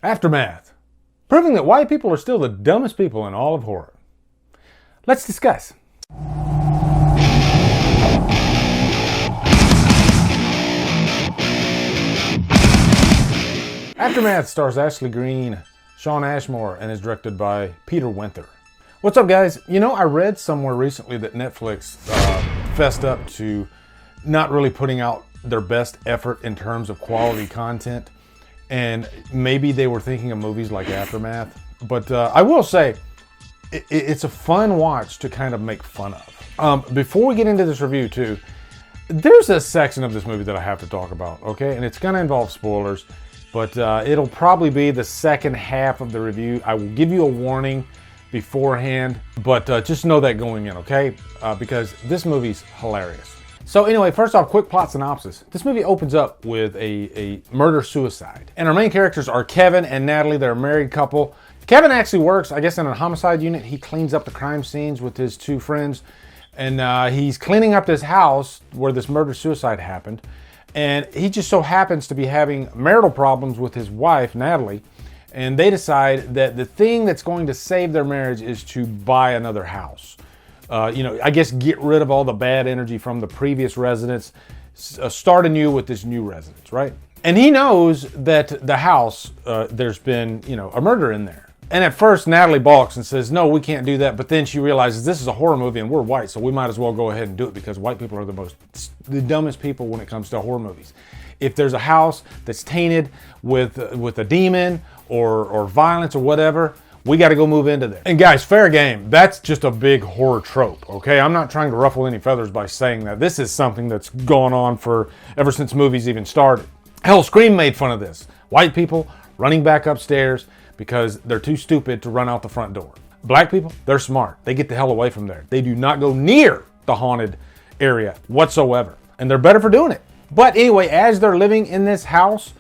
Aftermath. Proving that white people are still the dumbest people in all of horror. Let's discuss. Aftermath stars Ashley Greene, Shawn Ashmore, and is directed by Peter Winther. What's up, guys? You know, I read somewhere recently that Netflix fessed up to not really putting out their best effort in terms of quality content, and maybe they were thinking of movies like Aftermath. But I will say, it's a fun watch to kind of make fun of. Before we get into this review too, there's a section of this movie that I have to talk about, okay? And it's gonna involve spoilers, but it'll probably be the second half of the review. I will give you a warning beforehand, but just know that going in, okay? Because this movie's hilarious. So anyway, first off, quick plot synopsis. This movie opens up with a murder-suicide. And our main characters are Kevin and Natalie. They're a married couple. Kevin actually works, I guess, in a homicide unit. He cleans up the crime scenes with his two friends. And he's cleaning up this house where this murder-suicide happened. And he just so happens to be having marital problems with his wife, Natalie. And they decide that the thing that's going to save their marriage is to buy another house. I guess get rid of all the bad energy from the previous residents, start anew with this new residence, right? And he knows that the house, there's been, a murder in there. And at first, Natalie balks and says, no, we can't do that. But then she realizes this is a horror movie and we're white, so we might as well go ahead and do it because white people are the dumbest people when it comes to horror movies. If there's a house that's tainted with a demon or violence or whatever, we got to go move into there. And guys, fair game. That's just a big horror trope, okay? I'm not trying to ruffle any feathers by saying that. This is something that's gone on for ever since movies even started. Hell, Scream made fun of this. White people running back upstairs because they're too stupid to run out the front door. Black people, they're smart. They get the hell away from there. They do not go near the haunted area whatsoever. And they're better for doing it. But anyway, as they're living in this house,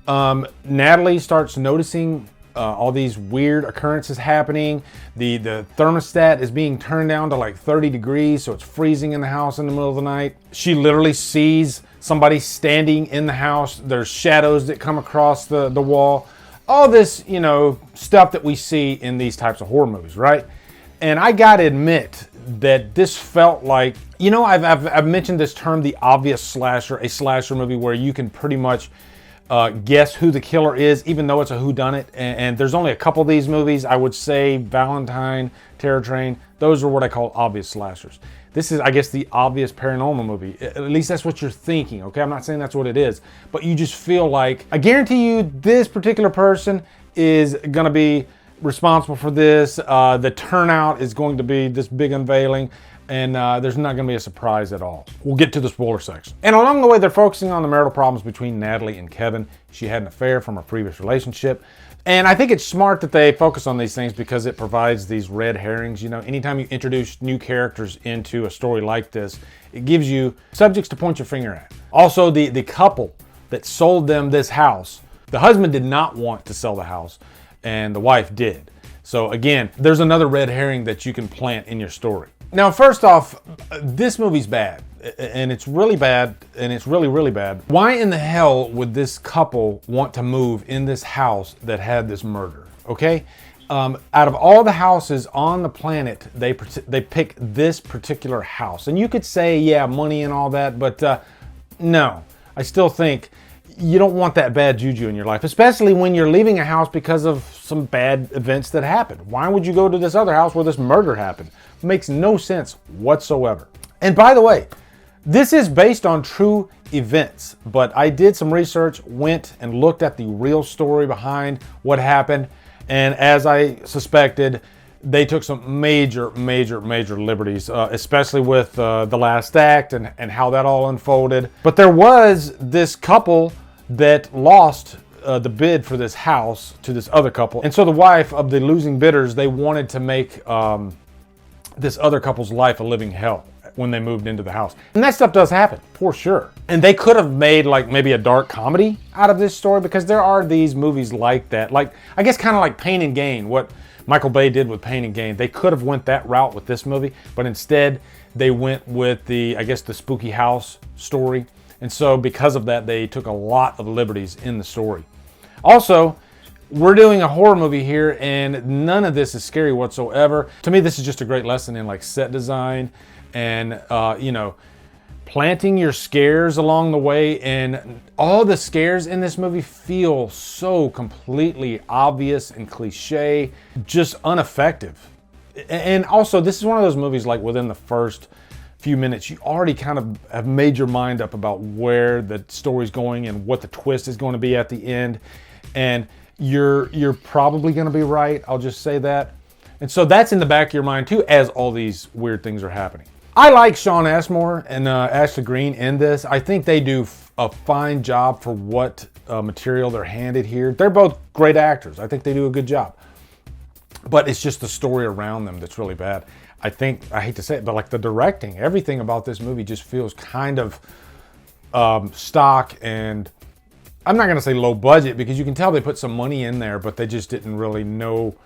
Natalie starts noticing all these weird occurrences happening. The thermostat is being turned down to like 30 degrees, so it's freezing in the house in the middle of the night. She literally sees somebody standing in the house. There's shadows that come across the wall. All this, stuff that we see in these types of horror movies, right? And I gotta admit that this felt like, I've mentioned this term, the obvious slasher, a slasher movie where you can pretty much guess who the killer is, even though it's a whodunit. And there's only a couple of these movies. I would say Valentine, Terror Train. Those are what I call obvious slashers. This is, I guess, the obvious paranormal movie. At least that's what you're thinking, okay? I'm not saying that's what it is. But you just feel like, I guarantee you this particular person is going to be responsible for this. The turnout is going to be this big unveiling. And there's not going to be a surprise at all. We'll get to the spoiler section. And along the way, they're focusing on the marital problems between Natalie and Kevin. She had an affair from a previous relationship. And I think it's smart that they focus on these things because it provides these red herrings. Anytime you introduce new characters into a story like this, it gives you subjects to point your finger at. Also, the couple that sold them this house, the husband did not want to sell the house, and the wife did. So again, there's another red herring that you can plant in your story. Now, first off, this movie's bad, and it's really bad, and it's really, really bad. Why in the hell would this couple want to move in this house that had this murder, okay? Out of all the houses on the planet, they pick this particular house. And you could say, yeah, money and all that, but no. I still think you don't want that bad juju in your life, especially when you're leaving a house because of some bad events that happened. Why would you go to this other house where this murder happened? It makes no sense whatsoever. And by the way, this is based on true events, but I did some research, went and looked at the real story behind what happened, and as I suspected, they took some major liberties, especially with the last act and how that all unfolded. But there was this couple that lost the bid for this house to this other couple. And so the wife of the losing bidders, they wanted to make this other couple's life a living hell when they moved into the house. And that stuff does happen, for sure. And they could have made like maybe a dark comedy out of this story because there are these movies like that. Like, I guess kind of like Pain and Gain, what Michael Bay did with Pain and Gain. They could have went that route with this movie, but instead they went with the spooky house story. And so because of that, they took a lot of liberties in the story. Also, we're doing a horror movie here, and none of this is scary whatsoever. To me, this is just a great lesson in like set design and, you know, planting your scares along the way. And all the scares in this movie feel so completely obvious and cliche, just ineffective. And also, this is one of those movies like within the first few minutes, you already kind of have made your mind up about where the story's going and what the twist is going to be at the end. And you're probably going to be right. I'll just say that. And so that's in the back of your mind too, as all these weird things are happening. I like Shawn Ashmore and Ashley Greene in this. I think they do a fine job for what material they're handed here. They're both great actors. I think they do a good job. But it's just the story around them that's really bad. I think, I hate to say it, but like the directing, everything about this movie just feels kind of stock, and I'm not gonna say low budget because you can tell they put some money in there, but they just didn't really know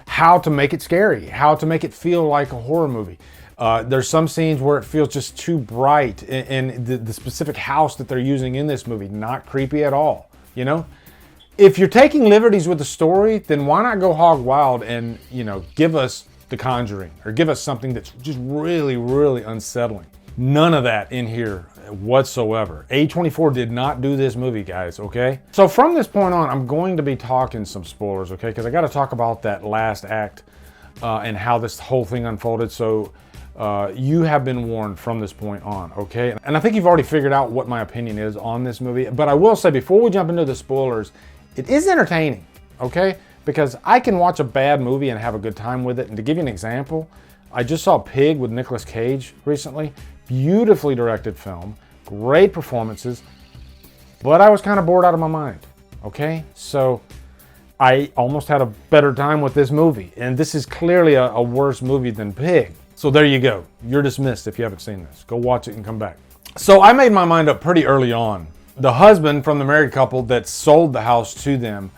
how to make it scary, how to make it feel like a horror movie. There's some scenes where it feels just too bright, and the specific house that they're using in this movie, not creepy at all, you know? If you're taking liberties with the story, then why not go hog wild and, you know, give us The Conjuring, or give us something that's just really, really unsettling. None of that in here whatsoever. A24 did not do this movie, guys, okay? So from this point on, I'm going to be talking some spoilers, okay? Because I got to talk about that last act and how this whole thing unfolded. So you have been warned from this point on, okay? And I think you've already figured out what my opinion is on this movie. But I will say, before we jump into the spoilers, it is entertaining, okay? Because I can watch a bad movie and have a good time with it. And to give you an example, I just saw Pig with Nicolas Cage recently. Beautifully directed film, great performances, but I was kind of bored out of my mind, okay? So I almost had a better time with this movie. And this is clearly a worse movie than Pig. So there you go. You're dismissed if you haven't seen this. Go watch it and come back. So I made my mind up pretty early on. The husband from the married couple that sold the house to them,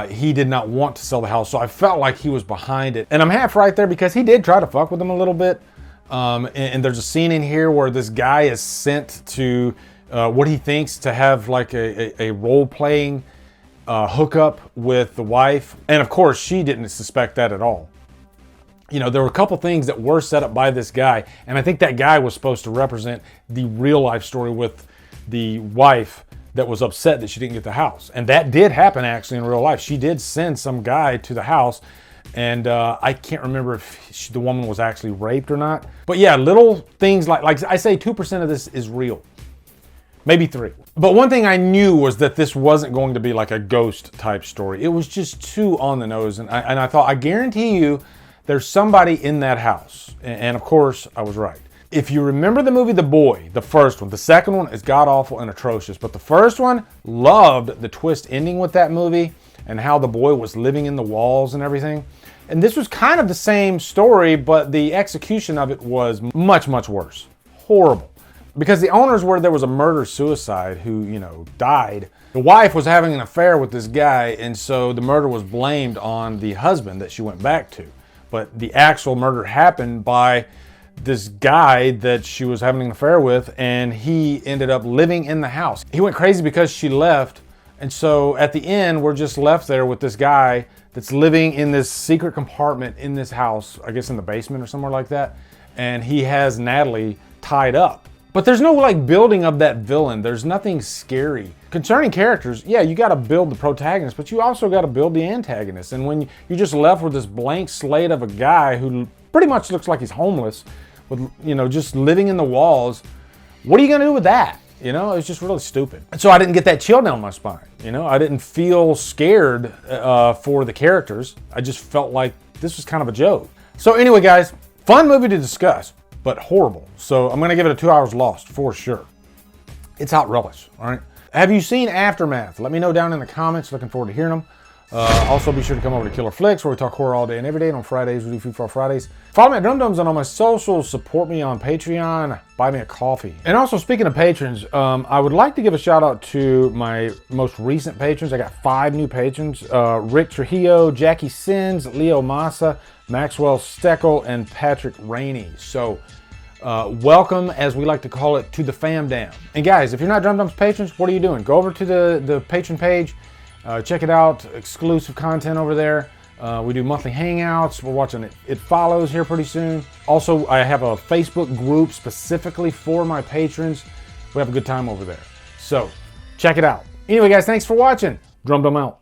he did not want to sell the house, so I felt like he was behind it. And I'm half right there because he did try to fuck with him a little bit. And there's a scene in here where this guy is sent to what he thinks to have like a role-playing hookup with the wife. And of course, she didn't suspect that at all. You know, there were a couple things that were set up by this guy, and I think that guy was supposed to represent the real-life story with the wife that was upset that she didn't get the house. And that did happen actually in real life. She did send some guy to the house, and I can't remember if the woman was actually raped or not. But yeah, little things like I say 2% of this is real. Maybe 3. But one thing I knew was that this wasn't going to be like a ghost type story. It was just too on the nose. And I thought, I guarantee you there's somebody in that house. And of course, I was right. If you remember the movie The Boy, the first one, the second one is god-awful and atrocious. But the first one, loved the twist ending with that movie and how the boy was living in the walls and everything. And this was kind of the same story, but the execution of it was much, much worse. Horrible. Because the owners were, there was a murder-suicide who, you know, died. The wife was having an affair with this guy, and so the murder was blamed on the husband that she went back to. But the actual murder happened by this guy that she was having an affair with, and he ended up living in the house. He went crazy because she left, and so at the end, we're just left there with this guy that's living in this secret compartment in this house, I guess in the basement or somewhere like that, and he has Natalie tied up. But there's no like building of that villain. There's nothing scary. Concerning characters, yeah, you got to build the protagonist, but you also got to build the antagonist. And when you're just left with this blank slate of a guy who pretty much looks like he's homeless, with, you know, just living in the walls, what are you gonna do with that? You know, it's just really stupid. And so I didn't get that chill down my spine. You know, I didn't feel scared for the characters. I just felt like this was kind of a joke. So anyway, guys, fun movie to discuss, but horrible. So I'm gonna give it a 2 hours lost for sure. It's out Relish, all right? Have you seen Aftermath? Let me know down in the comments. Looking forward to hearing them. Also, be sure to come over to Killer Flicks, where we talk horror all day and every day. And on Fridays, we do Food for Fridays. Follow me at Drumdums on all my socials. Support me on Patreon. Buy me a coffee. And also, speaking of patrons, I would like to give a shout out to my most recent patrons. I got 5 new patrons. Rick Trujillo, Jackie Sins, Leo Massa, Maxwell Steckel, and Patrick Rainey. So, welcome, as we like to call it, to the fam dam. And guys, if you're not Drumdums patrons, what are you doing? Go over to the patron page Check it out, exclusive content over there. We do monthly hangouts. We're watching It Follows here pretty soon. Also, I have a Facebook group specifically for my patrons. We have a good time over there. So check it out. Anyway, guys, thanks for watching. Drumdum out.